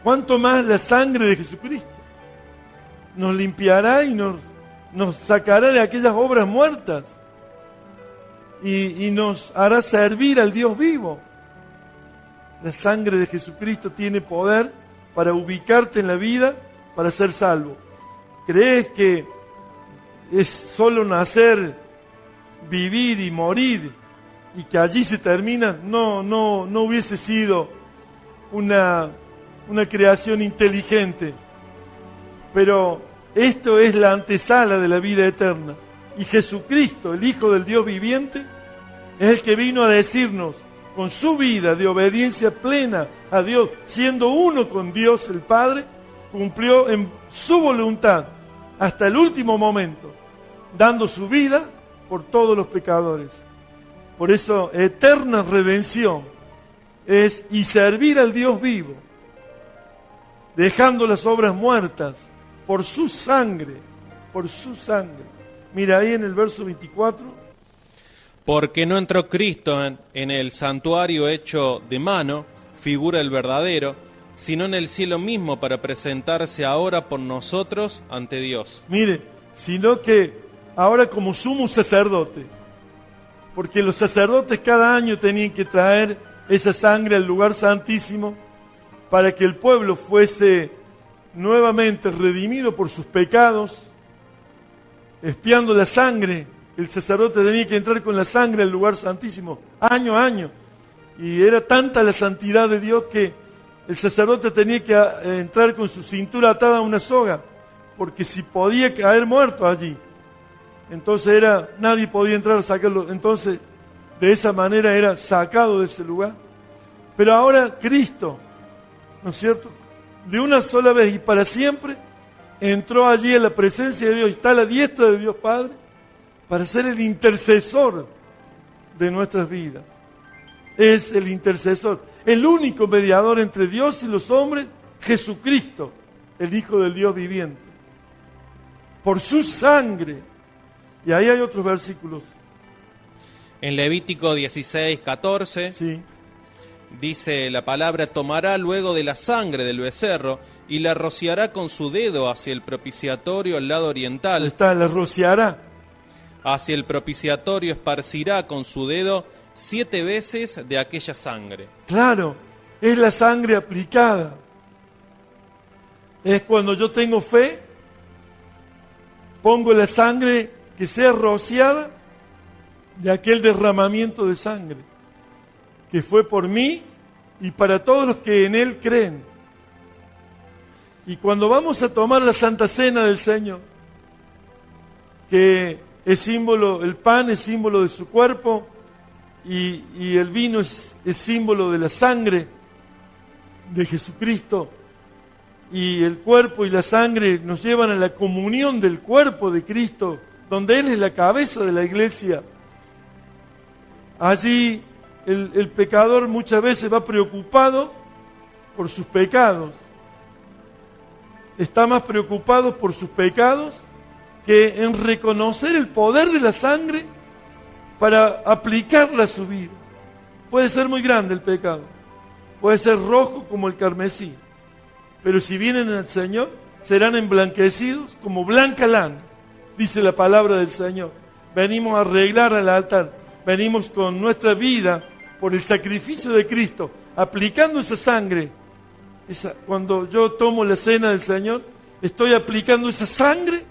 Cuanto más la sangre de Jesucristo nos limpiará y nos sacará de aquellas obras muertas y nos hará servir al Dios vivo. La sangre de Jesucristo tiene poder para ubicarte en la vida, para ser salvo. ¿Crees que es solo nacer, vivir y morir y que allí se termina? No hubiese sido una creación inteligente. Pero esto es la antesala de la vida eterna. Y Jesucristo, el Hijo del Dios viviente, es el que vino a decirnos, con su vida de obediencia plena a Dios, siendo uno con Dios el Padre, cumplió en su voluntad hasta el último momento, dando su vida por todos los pecadores. Por eso, eterna redención es y servir al Dios vivo, dejando las obras muertas por su sangre, por su sangre. Mira ahí en el verso 24. Porque no entró Cristo en el santuario hecho de mano, figura el verdadero, sino en el cielo mismo para presentarse ahora por nosotros ante Dios. Mire, sino que ahora como sumo sacerdote, porque los sacerdotes cada año tenían que traer esa sangre al lugar santísimo para que el pueblo fuese nuevamente redimido por sus pecados, expiando la sangre. El sacerdote tenía que entrar con la sangre al lugar santísimo, año a año. Y era tanta la santidad de Dios que el sacerdote tenía que entrar con su cintura atada a una soga, porque si podía caer muerto allí, entonces nadie podía entrar a sacarlo. Entonces, de esa manera era sacado de ese lugar. Pero ahora Cristo, ¿no es cierto?, de una sola vez y para siempre, entró allí en la presencia de Dios, está a la diestra de Dios Padre, para ser el intercesor de nuestras vidas. Es el intercesor, el único mediador entre Dios y los hombres, Jesucristo, el Hijo del Dios viviente. Por su sangre. Y ahí hay otros versículos. En Levítico 16:14 Sí. dice la palabra: tomará luego de la sangre del becerro y la rociará con su dedo hacia el propiciatorio al lado oriental. Está, la rociará. Hacia el propiciatorio esparcirá con su dedo 7 veces de aquella sangre. Claro, es la sangre aplicada. Es cuando yo tengo fe, pongo la sangre que sea rociada de aquel derramamiento de sangre, que fue por mí y para todos los que en Él creen. Y cuando vamos a tomar la Santa Cena del Señor, que es símbolo, el pan es símbolo de su cuerpo y el vino es símbolo de la sangre de Jesucristo, y el cuerpo y la sangre nos llevan a la comunión del cuerpo de Cristo, donde Él es la cabeza de la iglesia. Allí el pecador muchas veces va preocupado por sus pecados. Está más preocupado por sus pecados que en reconocer el poder de la sangre para aplicarla a su vida. Puede ser muy grande el pecado, puede ser rojo como el carmesí, pero si vienen al Señor, serán emblanquecidos como blanca lana, dice la palabra del Señor. Venimos a arreglar al altar, venimos con nuestra vida por el sacrificio de Cristo, aplicando esa sangre. Cuando yo tomo la cena del Señor, estoy aplicando esa sangre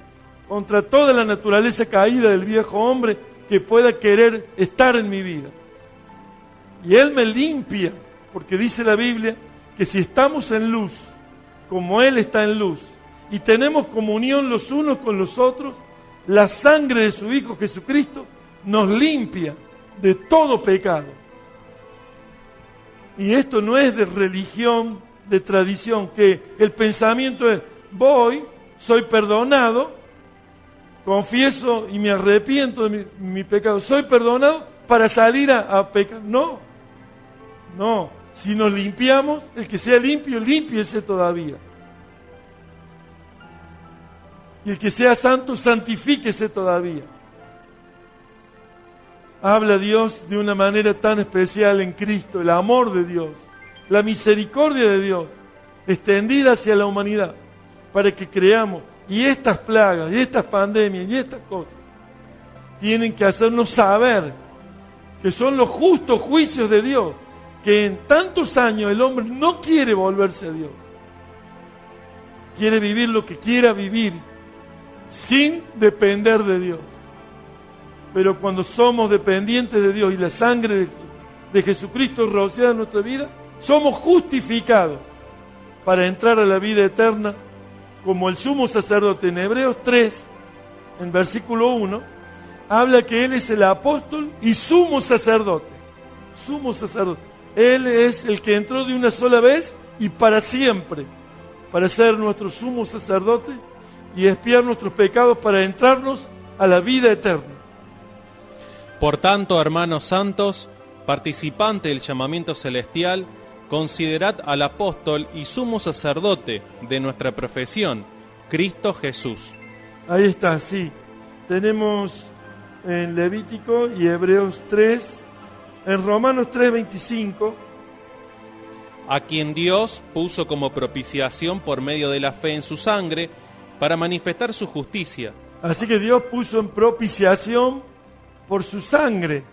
contra toda la naturaleza caída del viejo hombre que pueda querer estar en mi vida. Y Él me limpia, porque dice la Biblia que si estamos en luz, como Él está en luz, y tenemos comunión los unos con los otros, la sangre de su Hijo Jesucristo nos limpia de todo pecado. Y esto no es de religión, de tradición, que el pensamiento es: voy, soy perdonado, confieso y me arrepiento de mi pecado, soy perdonado para salir a pecar. No, si nos limpiamos, el que sea limpio, límpiese todavía. Y el que sea santo, santifíquese todavía. Habla Dios de una manera tan especial en Cristo, el amor de Dios, la misericordia de Dios, extendida hacia la humanidad, para que creamos. Y estas plagas, y estas pandemias, y estas cosas, tienen que hacernos saber que son los justos juicios de Dios, que en tantos años el hombre no quiere volverse a Dios. Quiere vivir lo que quiera vivir, sin depender de Dios. Pero cuando somos dependientes de Dios y la sangre de Jesucristo rociada en nuestra vida, somos justificados para entrar a la vida eterna, como el sumo sacerdote. En Hebreos 3, en versículo 1, habla que Él es el apóstol y sumo sacerdote. Sumo sacerdote. Él es el que entró de una sola vez y para siempre, para ser nuestro sumo sacerdote y expiar nuestros pecados para entrarnos a la vida eterna. Por tanto, hermanos santos, participantes del llamamiento celestial, considerad al apóstol y sumo sacerdote de nuestra profesión, Cristo Jesús. Ahí está, sí. Tenemos en Levítico y Hebreos 3, en Romanos 3:25. A quien Dios puso como propiciación por medio de la fe en su sangre, para manifestar su justicia. Así que Dios puso en propiciación por su sangre,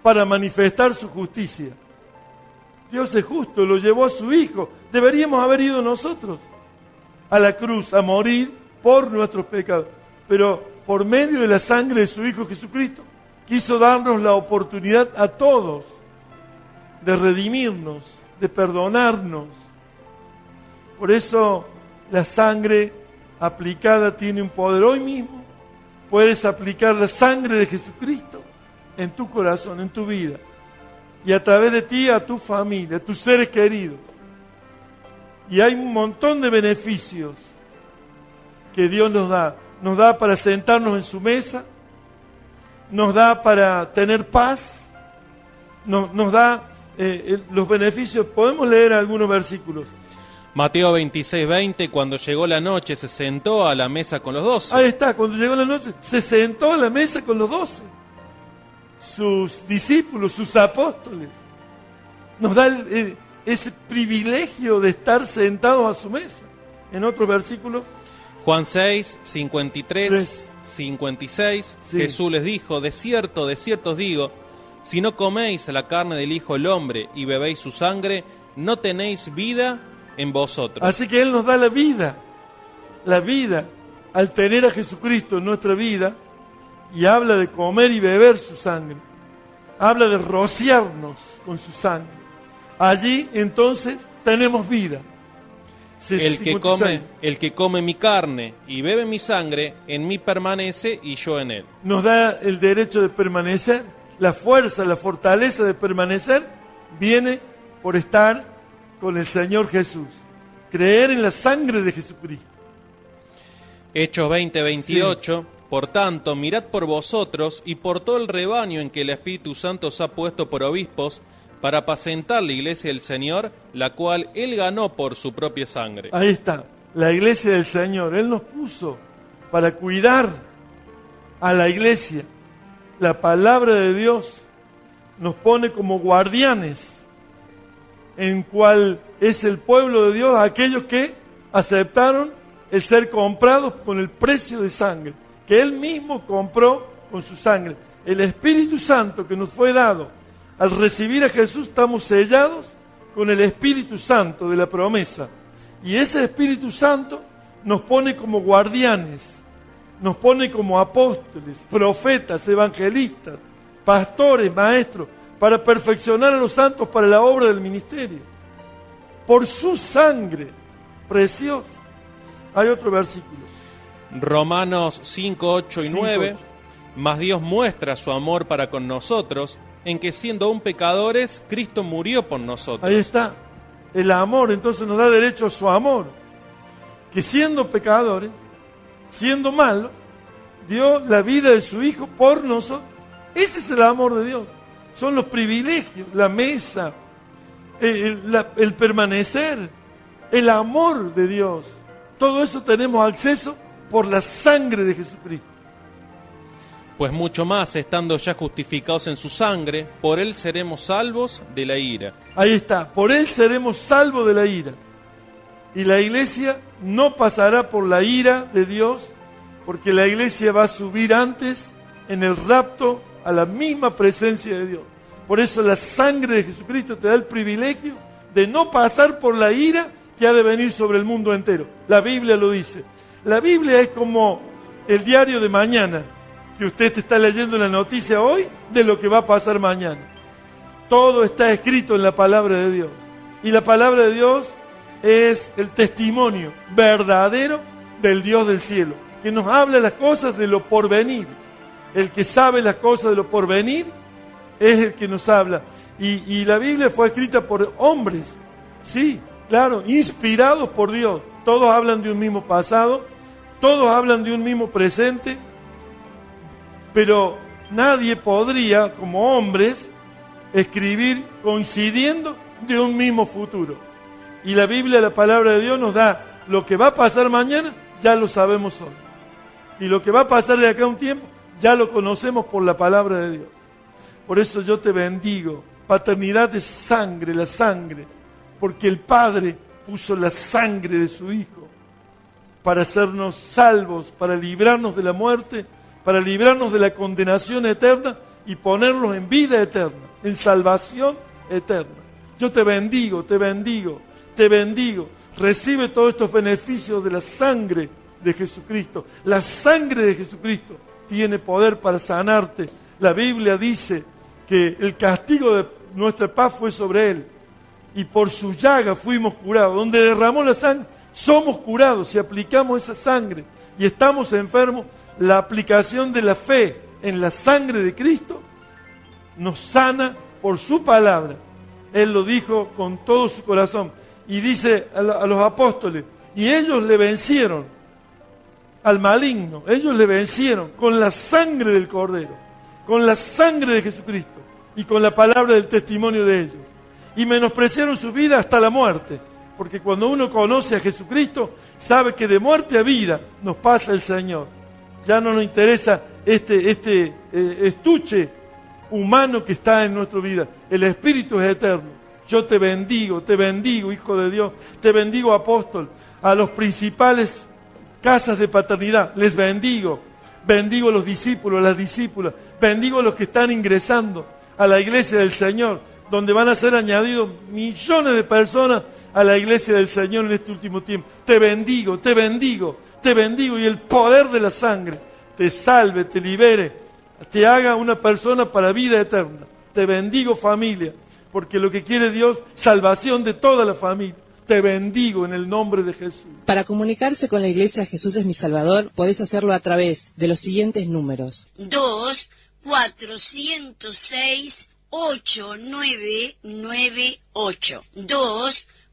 para manifestar su justicia. Dios es justo, lo llevó a su Hijo. Deberíamos haber ido nosotros a la cruz a morir por nuestros pecados, pero por medio de la sangre de su Hijo Jesucristo quiso darnos la oportunidad a todos de redimirnos, de perdonarnos. Por eso la sangre aplicada tiene un poder. Hoy mismo puedes aplicar la sangre de Jesucristo en tu corazón, en tu vida, y a través de ti a tu familia, a tus seres queridos. Y hay un montón de beneficios que Dios nos da. Nos da para sentarnos en su mesa, nos da para tener paz, nos da los beneficios. Podemos leer algunos versículos. Mateo 26:20, cuando llegó la noche se sentó a la mesa con los 12. Ahí está, cuando llegó la noche se sentó a la mesa con los 12. sus discípulos, sus apóstoles. Nos da ese privilegio de estar sentados a su mesa. En otro versículo, Juan 6, 53, 3. 56, Sí. Jesús les dijo, de cierto os digo, si no coméis la carne del Hijo del Hombre y bebéis su sangre, no tenéis vida en vosotros. Así que Él nos da la vida al tener a Jesucristo en nuestra vida, y habla de comer y beber su sangre, habla de rociarnos con su sangre. Allí entonces tenemos vida. El que come mi carne y bebe mi sangre, en mí permanece y yo en él. Nos da el derecho de permanecer, la fuerza, la fortaleza de permanecer viene por estar con el Señor Jesús, creer en la sangre de Jesucristo. Hechos 20, 28, por tanto, mirad por vosotros y por todo el rebaño en que el Espíritu Santo os ha puesto por obispos, para apacentar la iglesia del Señor, la cual Él ganó por su propia sangre. Ahí está, la iglesia del Señor. Él nos puso para cuidar a la iglesia. La palabra de Dios nos pone como guardianes, en cual es el pueblo de Dios, aquellos que aceptaron el ser comprados con el precio de sangre, que Él mismo compró con su sangre. El Espíritu Santo que nos fue dado al recibir a Jesús, estamos sellados con el Espíritu Santo de la promesa. Y ese Espíritu Santo nos pone como guardianes, nos pone como apóstoles, profetas, evangelistas, pastores, maestros, para perfeccionar a los santos para la obra del ministerio. Por su sangre preciosa. Hay otro versículo. Romanos 5, 8 y 9. 5:8. Mas Dios muestra su amor para con nosotros, en que siendo aún pecadores, Cristo murió por nosotros. Ahí está. El amor, entonces nos da derecho a su amor. Que siendo pecadores, siendo malos, dio la vida de su Hijo por nosotros. Ese es el amor de Dios. Son los privilegios, la mesa, el permanecer, el amor de Dios. Todo eso tenemos acceso por la sangre de Jesucristo. Pues mucho más, estando ya justificados en su sangre, por él seremos salvos de la ira. Ahí está, por Él seremos salvos de la ira. Y la iglesia no pasará por la ira de Dios, porque la iglesia va a subir antes en el rapto a la misma presencia de Dios. Por eso la sangre de Jesucristo te da el privilegio de no pasar por la ira que ha de venir sobre el mundo entero. La Biblia lo dice. La Biblia es como el diario de mañana, que usted te está leyendo en la noticia hoy de lo que va a pasar mañana. Todo está escrito en la palabra de Dios. Y la palabra de Dios es el testimonio verdadero del Dios del cielo, que nos habla las cosas de lo porvenir. El que sabe las cosas de lo porvenir es el que nos habla. Y la Biblia fue escrita por hombres, sí, claro, inspirados por Dios. Todos hablan de un mismo pasado, todos hablan de un mismo presente, pero nadie podría, como hombres, escribir coincidiendo de un mismo futuro. Y la Biblia, la palabra de Dios, nos da lo que va a pasar mañana, ya lo sabemos hoy. Y lo que va a pasar de acá a un tiempo, ya lo conocemos por la palabra de Dios. Por eso yo te bendigo. Paternidad es sangre, la sangre. Porque el Padre puso la sangre de su Hijo para hacernos salvos, para librarnos de la muerte, para librarnos de la condenación eterna y ponernos en vida eterna, en salvación eterna. Yo te bendigo, te bendigo, te bendigo. Recibe todos estos beneficios de la sangre de Jesucristo. La sangre de Jesucristo tiene poder para sanarte. La Biblia dice que el castigo de nuestra paz fue sobre Él y por su llaga fuimos curados. Donde derramó la sangre, somos curados. Si aplicamos esa sangre y estamos enfermos, la aplicación de la fe en la sangre de Cristo nos sana por su palabra. Él lo dijo con todo su corazón. Y dice a los apóstoles, y ellos le vencieron al maligno, ellos le vencieron con la sangre del Cordero, con la sangre de Jesucristo y con la palabra del testimonio de ellos. Y menospreciaron su vida hasta la muerte, porque cuando uno conoce a Jesucristo, sabe que de muerte a vida nos pasa el Señor. Ya no nos interesa este estuche humano que está en nuestra vida. El Espíritu es eterno. Yo te bendigo, Hijo de Dios, te bendigo, apóstol, a los principales casas de paternidad, les bendigo. Bendigo a los discípulos, a las discípulas, bendigo a los que están ingresando a la iglesia del Señor, donde van a ser añadidos millones de personas a la iglesia del Señor en este último tiempo. Te bendigo, y el poder de la sangre te salve, te libere, te haga una persona para vida eterna. Te bendigo, familia, porque lo que quiere Dios, salvación de toda la familia. Te bendigo en el nombre de Jesús. Para comunicarse con la Iglesia Jesús es mi Salvador, podés hacerlo a través de los siguientes números. 2-406-8998.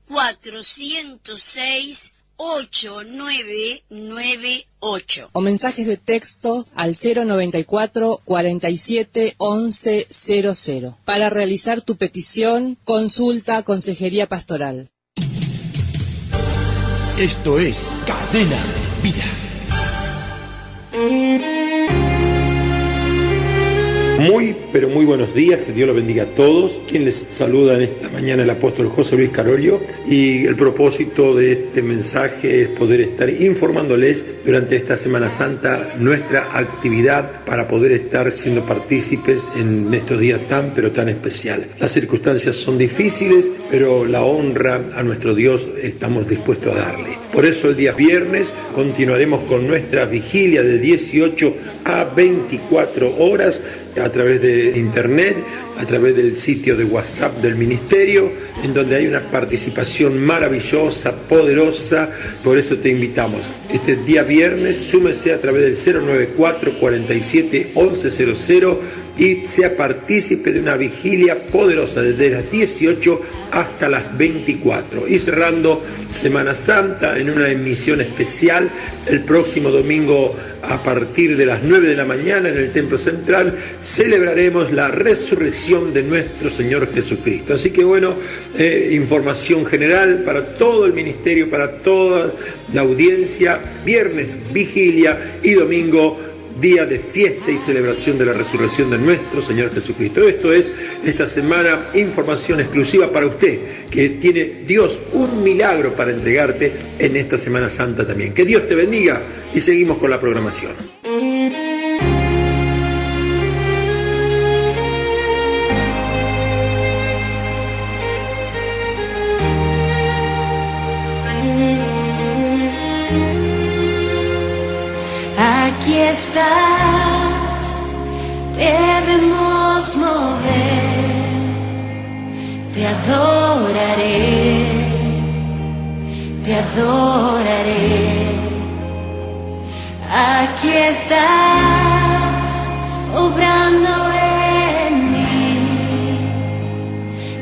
2-406-8998. O mensajes de texto al 094 47 11 00. Para realizar tu petición, consulta Consejería Pastoral. Esto es Cadena Vida. Muy, pero muy buenos días, que Dios los bendiga a todos. Quien les saluda en esta mañana, el apóstol José Luis Carolio, y el propósito de este mensaje es poder estar informándoles durante esta Semana Santa nuestra actividad para poder estar siendo partícipes en estos días tan, pero tan especiales. Las circunstancias son difíciles, pero la honra a nuestro Dios estamos dispuestos a darle. Por eso el día viernes continuaremos con nuestra vigilia de 18 a 24 horas a través de internet, a través del sitio de WhatsApp del ministerio, en donde hay una participación maravillosa, poderosa. Por eso te invitamos. Este día viernes, súmese a través del 094 47 11 00 y sea partícipe de una vigilia poderosa desde las 18 hasta las 24. Y cerrando Semana Santa en una emisión especial el próximo domingo a partir de las 9 de la mañana en el Templo Central celebraremos la resurrección de nuestro Señor Jesucristo. Así que bueno, información general para todo el ministerio, para toda la audiencia. Viernes vigilia y domingo día de fiesta y celebración de la resurrección de nuestro Señor Jesucristo. Esto es esta semana información exclusiva para usted, que tiene Dios un milagro para entregarte en esta Semana Santa también. Que Dios te bendiga y seguimos con la programación. Aquí estás, debemos mover, te adoraré, te adoraré. Aquí estás, obrando en mí,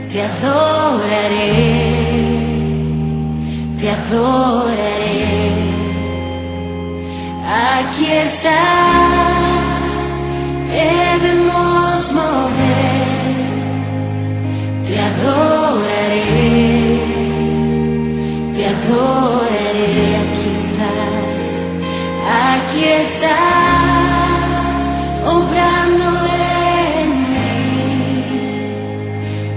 te adoraré, te adoraré. Aquí estás, debemos mover, te adoraré, te adoraré. Aquí estás, obrando en mí,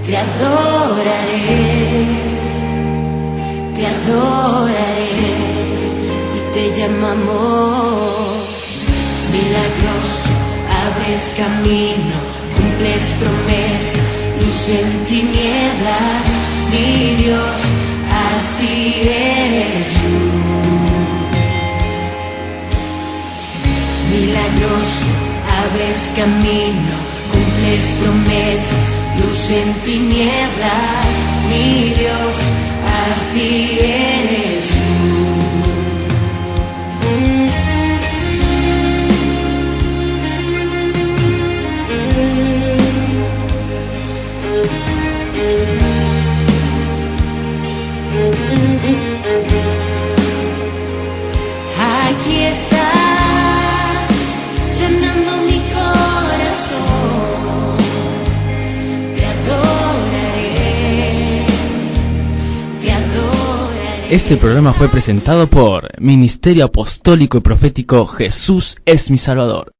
te adoraré, te adoraré. Te llamamos milagroso, abres camino, cumples promesas, luz en tinieblas, mi Dios, así eres tú. Milagroso, abres camino, cumples promesas, luz en tinieblas, mi Dios, así eres tú. Aquí estás, sanando mi corazón, te adoraré, te adoraré. Este programa fue presentado por Ministerio Apostólico y Profético Jesús es mi Salvador.